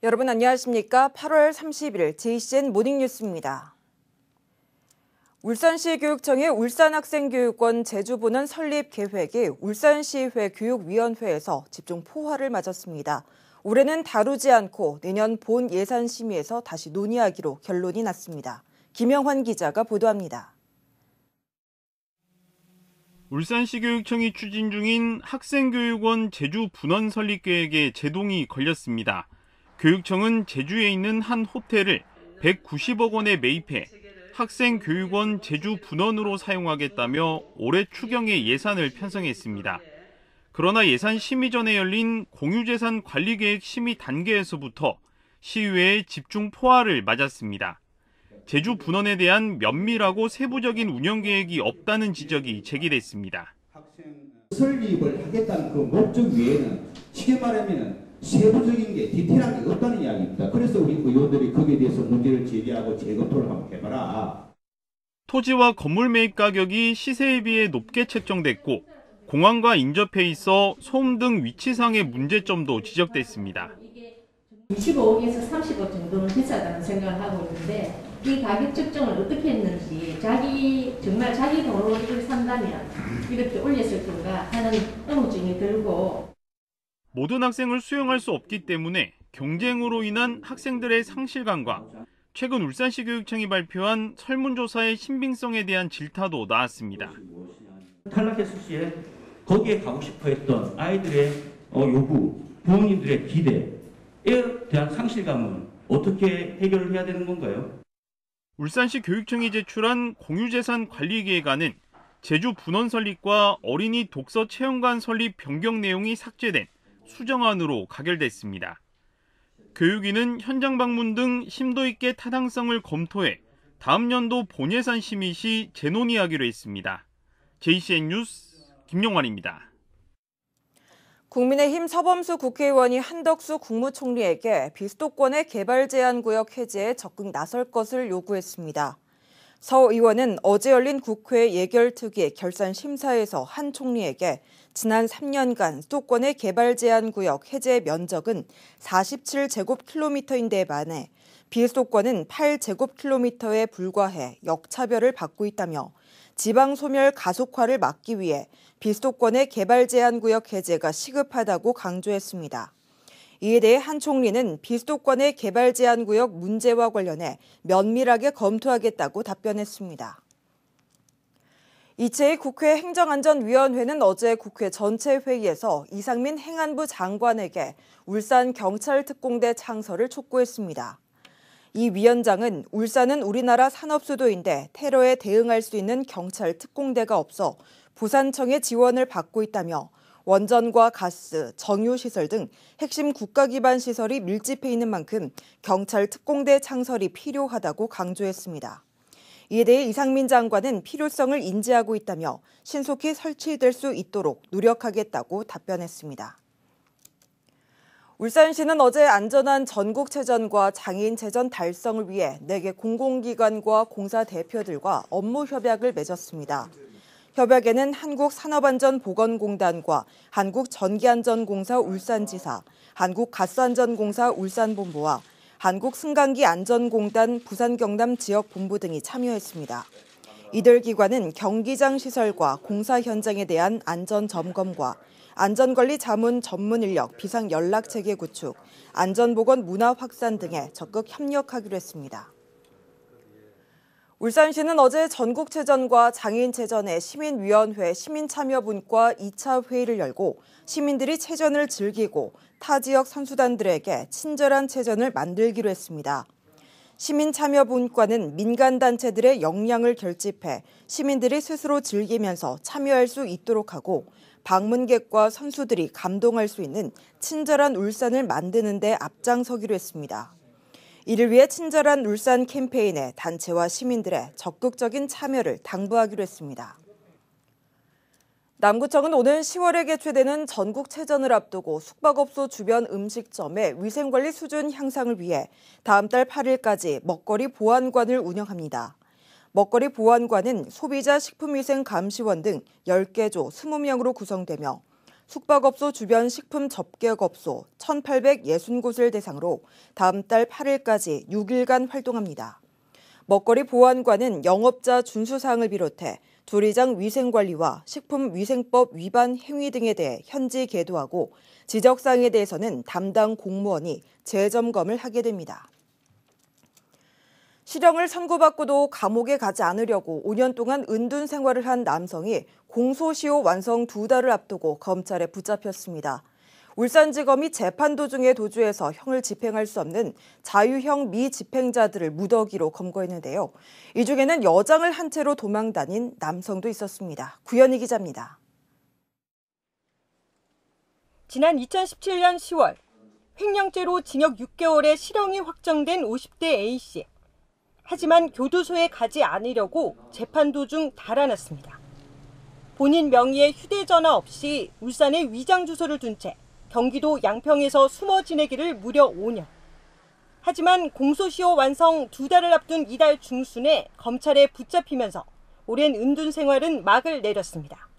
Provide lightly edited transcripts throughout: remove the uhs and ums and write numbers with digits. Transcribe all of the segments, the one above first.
여러분 안녕하십니까? 8월 30일 JCN 모닝뉴스입니다. 울산시 교육청의 울산학생교육원 제주분원 설립 계획이 울산시회 교육위원회에서 집중 포화를 맞았습니다. 올해는 다루지 않고 내년 본 예산심의에서 다시 논의하기로 결론이 났습니다. 김영환 기자가 보도합니다. 울산시 교육청이 추진 중인 학생교육원 제주 분원 설립 계획에 제동이 걸렸습니다. 교육청은 제주에 있는 한 호텔을 190억 원에 매입해 학생교육원 제주 분원으로 사용하겠다며 올해 추경에 예산을 편성했습니다. 그러나 예산 심의 전에 열린 공유재산 관리계획 심의 단계에서부터 시의회의 집중 포화를 맞았습니다. 제주 분원에 대한 면밀하고 세부적인 운영 계획이 없다는 지적이 제기됐습니다. 설립을 하겠다는 그 목적 외에는 쉽게 말하면 세부적인 게 디테일한 게 없다는 이야기입니다. 그래서 우리 의원들이 거기에 대해서 문제를 제기하고 재검토를 한번 해봐라. 토지와 건물 매입 가격이 시세에 비해 높게 책정됐고 공항과 인접해 있어 소음 등 위치상의 문제점도 지적됐습니다. 25억에서 30억 정도는 비싸다는 생각을 하고 있는데 이 가격 책정을 어떻게 했는지 정말 자기 돈으로 이걸 산다면 이렇게 올렸을 건가 하는 의문점이 들고 모든 학생을 수용할 수 없기 때문에 경쟁으로 인한 학생들의 상실감과 최근 울산시 교육청이 발표한 설문조사의 신빙성에 대한 질타도 나왔습니다. 탈락했을 시에 거기에 가고 싶어 했던 아이들의 요구, 부모님들의 기대에 대한 상실감은 어떻게 해결을 해야 되는 건가요? 울산시 교육청이 제출한 공유재산 관리계획안은 제주 분원 설립과 어린이 독서 체험관 설립 변경 내용이 삭제된 수정안으로 가결됐습니다. 교육위는 현장 방문 등 심도 있게 타당성을 검토해 다음 연도 본예산 심의 시 재논의하기로 했습니다. JCN 뉴스 김용환입니다. 국민의힘 서범수 국회의원이 한덕수 국무총리에게 비수도권의 개발 제한 구역 해제에 적극 나설 것을 요구했습니다. 서 의원은 어제 열린 국회 예결특위 결산 심사에서 한 총리에게 지난 3년간 수도권의 개발 제한 구역 해제 면적은 47제곱킬로미터인데 반해 비수도권은 8제곱킬로미터에 불과해 역차별을 받고 있다며 지방 소멸 가속화를 막기 위해 비수도권의 개발 제한 구역 해제가 시급하다고 강조했습니다. 이에 대해 한 총리는 비수도권의 개발 제한 구역 문제와 관련해 면밀하게 검토하겠다고 답변했습니다. 이채희 국회 행정안전위원회는 어제 국회 전체 회의에서 이상민 행안부 장관에게 울산경찰특공대 창설을 촉구했습니다. 이 위원장은 울산은 우리나라 산업수도인데 테러에 대응할 수 있는 경찰특공대가 없어 부산청의 지원을 받고 있다며 원전과 가스, 정유시설 등 핵심 국가기반 시설이 밀집해 있는 만큼 경찰특공대 창설이 필요하다고 강조했습니다. 이에 대해 이상민 장관은 필요성을 인지하고 있다며 신속히 설치될 수 있도록 노력하겠다고 답변했습니다. 울산시는 어제 안전한 전국체전과 장애인체전 달성을 위해 4개 공공기관과 공사 대표들과 업무 협약을 맺었습니다. 협약에는 한국산업안전보건공단과 한국전기안전공사 울산지사, 한국가스안전공사 울산본부와 한국승강기안전공단 부산경남지역본부 등이 참여했습니다. 이들 기관은 경기장 시설과 공사 현장에 대한 안전점검과 안전관리 자문 전문 인력 비상연락체계 구축, 안전보건 문화 확산 등에 적극 협력하기로 했습니다. 울산시는 어제 전국체전과 장애인체전의 시민위원회 시민참여분과 2차 회의를 열고 시민들이 체전을 즐기고 타 지역 선수단들에게 친절한 체전을 만들기로 했습니다. 시민참여분과는 민간단체들의 역량을 결집해 시민들이 스스로 즐기면서 참여할 수 있도록 하고 방문객과 선수들이 감동할 수 있는 친절한 울산을 만드는 데 앞장서기로 했습니다. 이를 위해 친절한 울산 캠페인에 단체와 시민들의 적극적인 참여를 당부하기로 했습니다. 남구청은 오는 10월에 개최되는 전국체전을 앞두고 숙박업소 주변 음식점의 위생관리 수준 향상을 위해 다음 달 8일까지 먹거리 보안관을 운영합니다. 먹거리 보안관은 소비자 식품위생감시원 등 10개 조 20명으로 구성되며 숙박업소 주변 식품 접객업소 1,860곳을 대상으로 다음 달 8일까지 6일간 활동합니다. 먹거리 보안관은 영업자 준수사항을 비롯해 조리장 위생관리와 식품위생법 위반 행위 등에 대해 현지 계도하고 지적사항에 대해서는 담당 공무원이 재점검을 하게 됩니다. 실형을 선고받고도 감옥에 가지 않으려고 5년 동안 은둔 생활을 한 남성이 공소시효 완성 2달을 앞두고 검찰에 붙잡혔습니다. 울산지검이 재판 도중에 도주해서 형을 집행할 수 없는 자유형 미집행자들을 무더기로 검거했는데요. 이 중에는 여장을 한 채로 도망 다닌 남성도 있었습니다. 구현희 기자입니다. 지난 2017년 10월 횡령죄로 징역 6개월의 실형이 확정된 50대 A씨. 하지만 교도소에 가지 않으려고 재판 도중 달아났습니다. 본인 명의의 휴대전화 없이 울산에 위장 주소를 둔 채 경기도 양평에서 숨어 지내기를 무려 5년. 하지만 공소시효 완성 2달을 앞둔 이달 중순에 검찰에 붙잡히면서 오랜 은둔 생활은 막을 내렸습니다.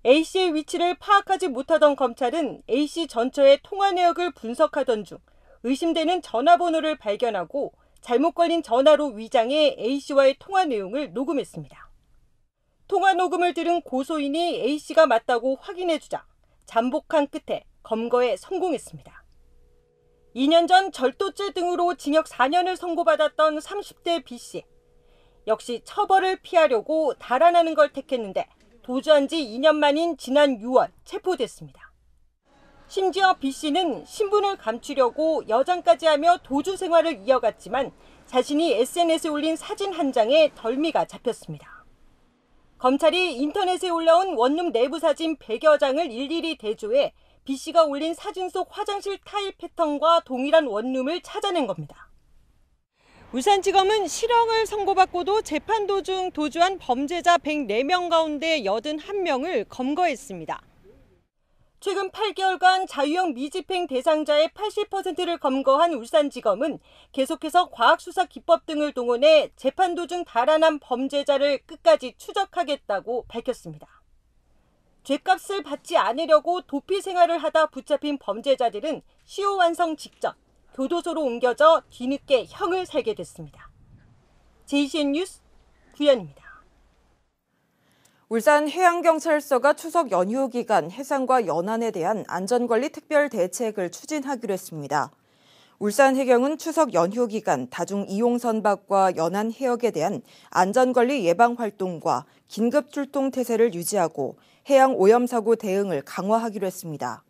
A씨의 위치를 파악하지 못하던 검찰은 A씨 전처의 통화 내역을 분석하던 중 의심되는 전화번호를 발견하고 잘못 걸린 전화로 위장해 A씨와의 통화 내용을 녹음했습니다. 통화 녹음을 들은 고소인이 A씨가 맞다고 확인해주자 잠복한 끝에 검거에 성공했습니다. 2년 전 절도죄 등으로 징역 4년을 선고받았던 30대 B씨. 역시 처벌을 피하려고 달아나는 걸 택했는데 도주한 지 2년 만인 지난 6월 체포됐습니다. 심지어 B씨는 신분을 감추려고 여장까지 하며 도주 생활을 이어갔지만 자신이 SNS에 올린 사진 한 장에 덜미가 잡혔습니다. 검찰이 인터넷에 올라온 원룸 내부 사진 100여 장을 일일이 대조해 B씨가 올린 사진 속 화장실 타일 패턴과 동일한 원룸을 찾아낸 겁니다. 울산지검은 실형을 선고받고도 재판 도중 도주한 범죄자 104명 가운데 81명을 검거했습니다. 최근 8개월간 자유형 미집행 대상자의 80%를 검거한 울산지검은 계속해서 과학수사 기법 등을 동원해 재판 도중 달아난 범죄자를 끝까지 추적하겠다고 밝혔습니다. 죗값을 받지 않으려고 도피 생활을 하다 붙잡힌 범죄자들은 시효 완성 직전 교도소로 옮겨져 뒤늦게 형을 살게 됐습니다. JCN 뉴스 구현입니다. 울산해양경찰서가 추석 연휴 기간 해상과 연안에 대한 안전관리 특별 대책을 추진하기로 했습니다. 울산해경은 추석 연휴 기간 다중 이용 선박과 연안 해역에 대한 안전관리 예방 활동과 긴급 출동 태세를 유지하고 해양 오염 사고 대응을 강화하기로 했습니다.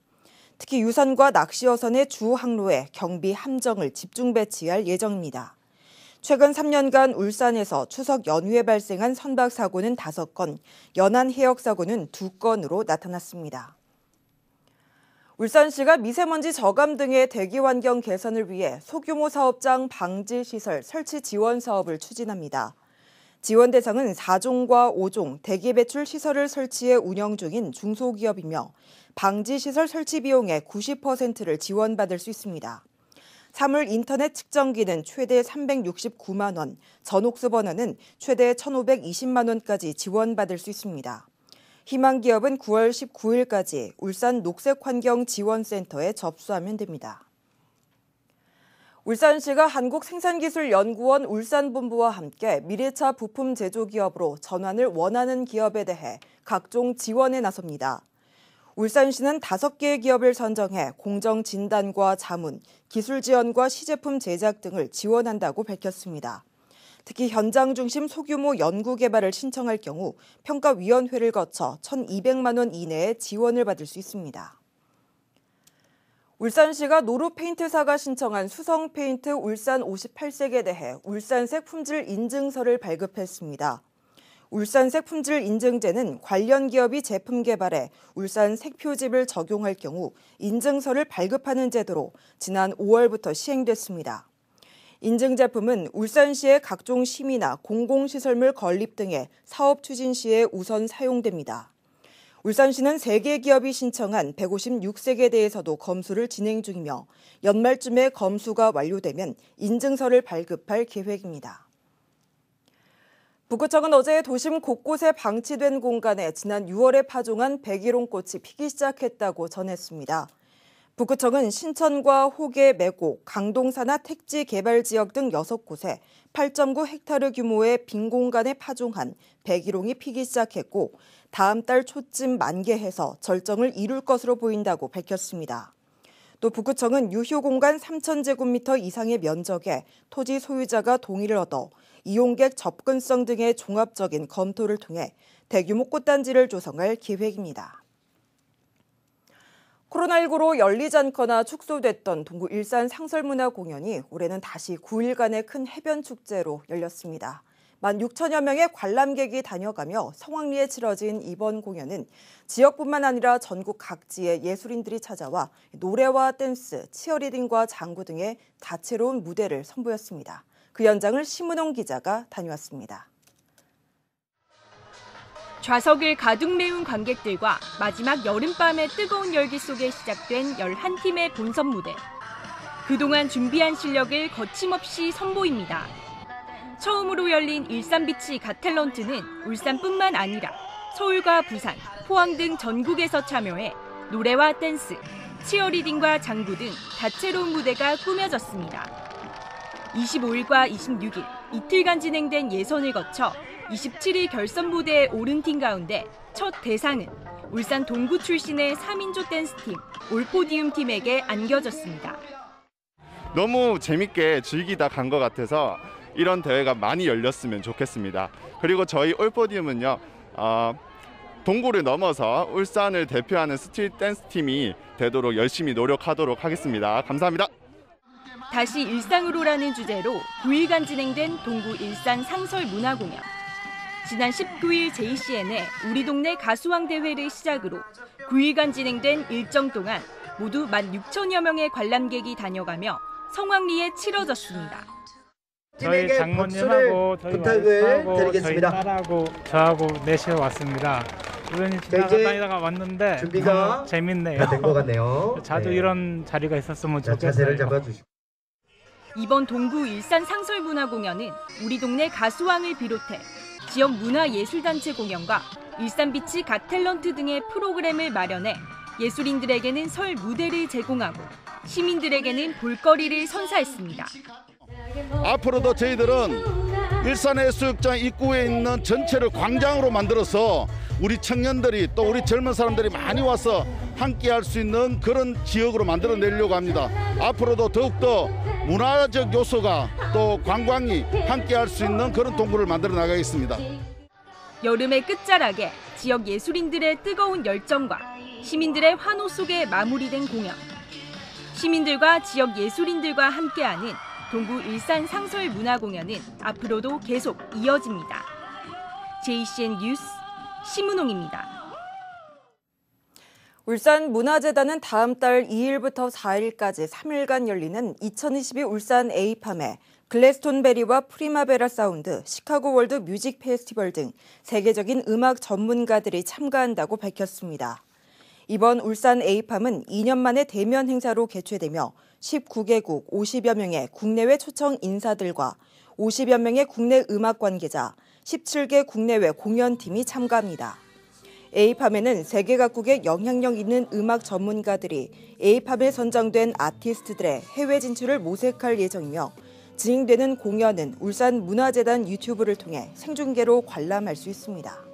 특히 유선과 낚시어선의 주 항로에 경비 함정을 집중 배치할 예정입니다. 최근 3년간 울산에서 추석 연휴에 발생한 선박 사고는 5건, 연안 해역 사고는 2건으로 나타났습니다. 울산시가 미세먼지 저감 등의 대기 환경 개선을 위해 소규모 사업장 방지 시설 설치 지원 사업을 추진합니다. 지원 대상은 4종과 5종 대기 배출 시설을 설치해 운영 중인 중소기업이며 방지 시설 설치 비용의 90%를 지원받을 수 있습니다. 사물 인터넷 측정기는 최대 369만 원, 전옥수 버너는 최대 1,520만 원까지 지원받을 수 있습니다. 희망기업은 9월 19일까지 울산 녹색환경지원센터에 접수하면 됩니다. 울산시가 한국생산기술연구원 울산본부와 함께 미래차 부품 제조기업으로 전환을 원하는 기업에 대해 각종 지원에 나섭니다. 울산시는 5개의 기업을 선정해 공정 진단과 자문, 기술 지원과 시제품 제작 등을 지원한다고 밝혔습니다. 특히 현장 중심 소규모 연구 개발을 신청할 경우 평가위원회를 거쳐 1,200만 원 이내에 지원을 받을 수 있습니다. 울산시가 노루페인트사가 신청한 수성페인트 울산 58색에 대해 울산색 품질 인증서를 발급했습니다. 울산색 품질 인증제는 관련 기업이 제품 개발에 울산 색표집을 적용할 경우 인증서를 발급하는 제도로 지난 5월부터 시행됐습니다. 인증 제품은 울산시의 각종 심의나 공공시설물 건립 등의 사업 추진 시에 우선 사용됩니다. 울산시는 3개 기업이 신청한 156색에 대해서도 검수를 진행 중이며 연말쯤에 검수가 완료되면 인증서를 발급할 계획입니다. 북구청은 어제 도심 곳곳에 방치된 공간에 지난 6월에 파종한 백일홍꽃이 피기 시작했다고 전했습니다. 북구청은 신천과 호계, 매곡, 강동산하 택지 개발 지역 등 6곳에 8.9헥타르 규모의 빈 공간에 파종한 백일홍이 피기 시작했고 다음 달 초쯤 만개해서 절정을 이룰 것으로 보인다고 밝혔습니다. 또 북구청은 유휴 공간 3,000제곱미터 이상의 면적에 토지 소유자가 동의를 얻어 이용객 접근성 등의 종합적인 검토를 통해 대규모 꽃단지를 조성할 계획입니다. 코로나19로 열리지 않거나 축소됐던 동구 일산 상설문화공연이 올해는 다시 9일간의 큰 해변 축제로 열렸습니다. 16,000여 명의 관람객이 다녀가며 성황리에 치러진 이번 공연은 지역뿐만 아니라 전국 각지의 예술인들이 찾아와 노래와 댄스, 치어리딩과 장구 등의 다채로운 무대를 선보였습니다. 그 현장을 심은홍 기자가 다녀왔습니다. 좌석을 가득 메운 관객들과 마지막 여름밤의 뜨거운 열기 속에 시작된 11팀의 본선 무대. 그동안 준비한 실력을 거침없이 선보입니다. 처음으로 열린 일산비치 갓탤런트는 울산뿐만 아니라 서울과 부산, 포항 등 전국에서 참여해 노래와 댄스, 치어리딩과 장구 등 다채로운 무대가 꾸며졌습니다. 25일과 26일 이틀간 진행된 예선을 거쳐 27일 결선 무대에 오른 팀 가운데 첫 대상은 울산 동구 출신의 3인조 댄스팀 올포디움 팀에게 안겨졌습니다. 너무 재밌게 즐기다 간 것 같아서 이런 대회가 많이 열렸으면 좋겠습니다. 그리고 저희 올포디움은요, 동구를 넘어서 울산을 대표하는 스트릿 댄스 팀이 되도록 열심히 노력하도록 하겠습니다. 감사합니다. 다시 일상으로라는 주제로 9일간 진행된 동구 일산 상설 문화공연. 지난 19일 JCN의 우리 동네 가수왕 대회를 시작으로 9일간 진행된 일정 동안 모두 16,000여 명의 관람객이 다녀가며 성황리에 치러졌습니다. 저희 장모님하고 저희 와이프하고 저희 딸하고 저하고 넷이 왔습니다. 우연히 지나다니다가 왔는데 준비가 재밌네요. 된 것 같네요. 자주 네. 이런 자리가 있었으면 좋겠어요. 자세를 잡아주시고. 이번 동구 일산 상설문화공연은 우리 동네 가수왕을 비롯해 지역 문화예술단체 공연과 일산비치 갓탤런트 등의 프로그램을 마련해 예술인들에게는 설 무대를 제공하고 시민들에게는 볼거리를 선사했습니다. 앞으로도 저희들은 일산해수욕장 입구에 있는 전체를 광장으로 만들어서 우리 청년들이 또 우리 젊은 사람들이 많이 와서 함께할 수 있는 그런 지역으로 만들어내려고 합니다. 앞으로도 더욱더 문화적 요소가 또 관광이 함께할 수 있는 그런 동구를 만들어 나가겠습니다. 여름의 끝자락에 지역 예술인들의 뜨거운 열정과 시민들의 환호 속에 마무리된 공연. 시민들과 지역 예술인들과 함께하는 동구 일산 상설 문화공연은 앞으로도 계속 이어집니다. JCN 뉴스 심은홍입니다. 울산문화재단은 다음 달 2일부터 4일까지 3일간 열리는 2022 울산 에이팜에 글래스톤베리와 프리마베라 사운드, 시카고 월드 뮤직 페스티벌 등 세계적인 음악 전문가들이 참가한다고 밝혔습니다. 이번 울산 에이팜은 2년 만에 대면 행사로 개최되며 19개국 50여 명의 국내외 초청 인사들과 50여 명의 국내 음악 관계자, 17개 국내외 공연팀이 참가합니다. 에이팜에는 세계 각국의 영향력 있는 음악 전문가들이 에이팜에 선정된 아티스트들의 해외 진출을 모색할 예정이며 진행되는 공연은 울산문화재단 유튜브를 통해 생중계로 관람할 수 있습니다.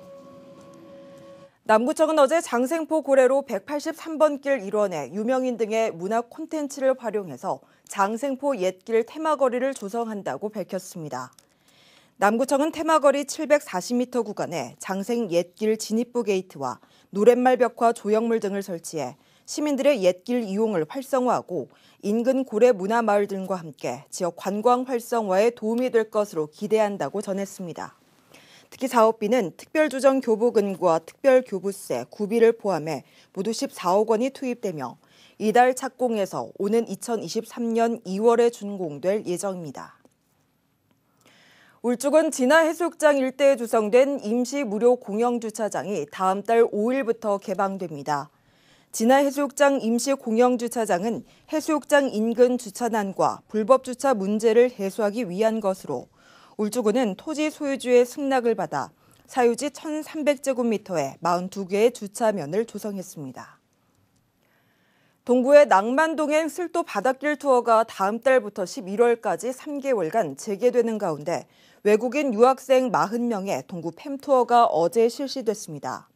남구청은 어제 장생포 고래로 183번 길 일원에 유명인 등의 문화 콘텐츠를 활용해서 장생포 옛길 테마거리를 조성한다고 밝혔습니다. 남구청은 테마거리 740m 구간에 장생 옛길 진입부 게이트와 노랫말 벽화 조형물 등을 설치해 시민들의 옛길 이용을 활성화하고 인근 고래 문화마을 등과 함께 지역 관광 활성화에 도움이 될 것으로 기대한다고 전했습니다. 특히 사업비는 특별조정 교부금과 특별교부세, 구비를 포함해 모두 14억 원이 투입되며 이달 착공해서 오는 2023년 2월에 준공될 예정입니다. 울주군 진화해수욕장 일대에 조성된 임시 무료 공영 주차장이 다음 달 5일부터 개방됩니다. 진화해수욕장 임시 공영 주차장은 해수욕장 인근 주차난과 불법 주차 문제를 해소하기 위한 것으로 울주군은 토지 소유주의 승낙을 받아 사유지 1,300제곱미터에 42개의 주차면을 조성했습니다. 동구의 낭만동행 쓸도 바닷길 투어가 다음 달부터 11월까지 3개월간 재개되는 가운데 외국인 유학생 40명의 동구 팸투어가 어제 실시됐습니다.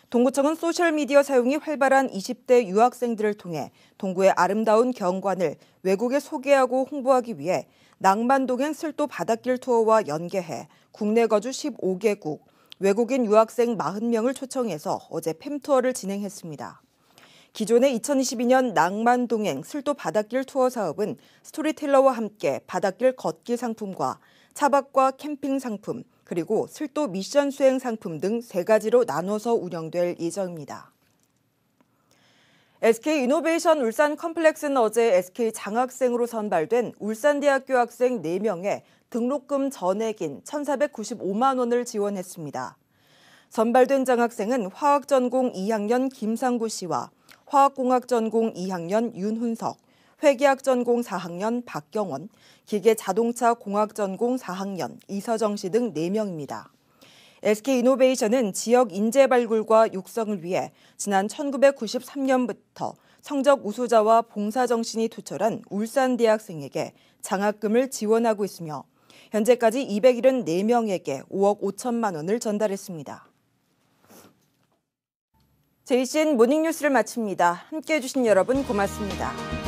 동구청은 소셜미디어 사용이 활발한 20대 유학생들을 통해 동구의 아름다운 경관을 외국에 소개하고 홍보하기 위해 낭만동행 쓸도 바닷길 투어와 연계해 국내 거주 15개국, 외국인 유학생 40명을 초청해서 어제 팸투어를 진행했습니다. 기존의 2022년 낭만동행 쓸도 바닷길 투어 사업은 스토리텔러와 함께 바닷길 걷기 상품과 차박과 캠핑 상품, 그리고 쓸도 미션 수행 상품 등 3가지로 나눠서 운영될 예정입니다. SK이노베이션 울산 컴플렉스는 어제 SK 장학생으로 선발된 울산대학교 학생 4명의 등록금 전액인 1,495만 원을 지원했습니다. 선발된 장학생은 화학 전공 2학년 김상구 씨와 화학공학 전공 2학년 윤훈석, 회계학 전공 4학년 박경원, 기계자동차 공학 전공 4학년 이서정 씨 등 4명입니다. SK이노베이션은 지역 인재 발굴과 육성을 위해 지난 1993년부터 성적 우수자와 봉사정신이 투철한 울산 대학생에게 장학금을 지원하고 있으며 현재까지 274명에게 5억 5천만 원을 전달했습니다. JCN 모닝뉴스를 마칩니다. 함께해 주신 여러분 고맙습니다.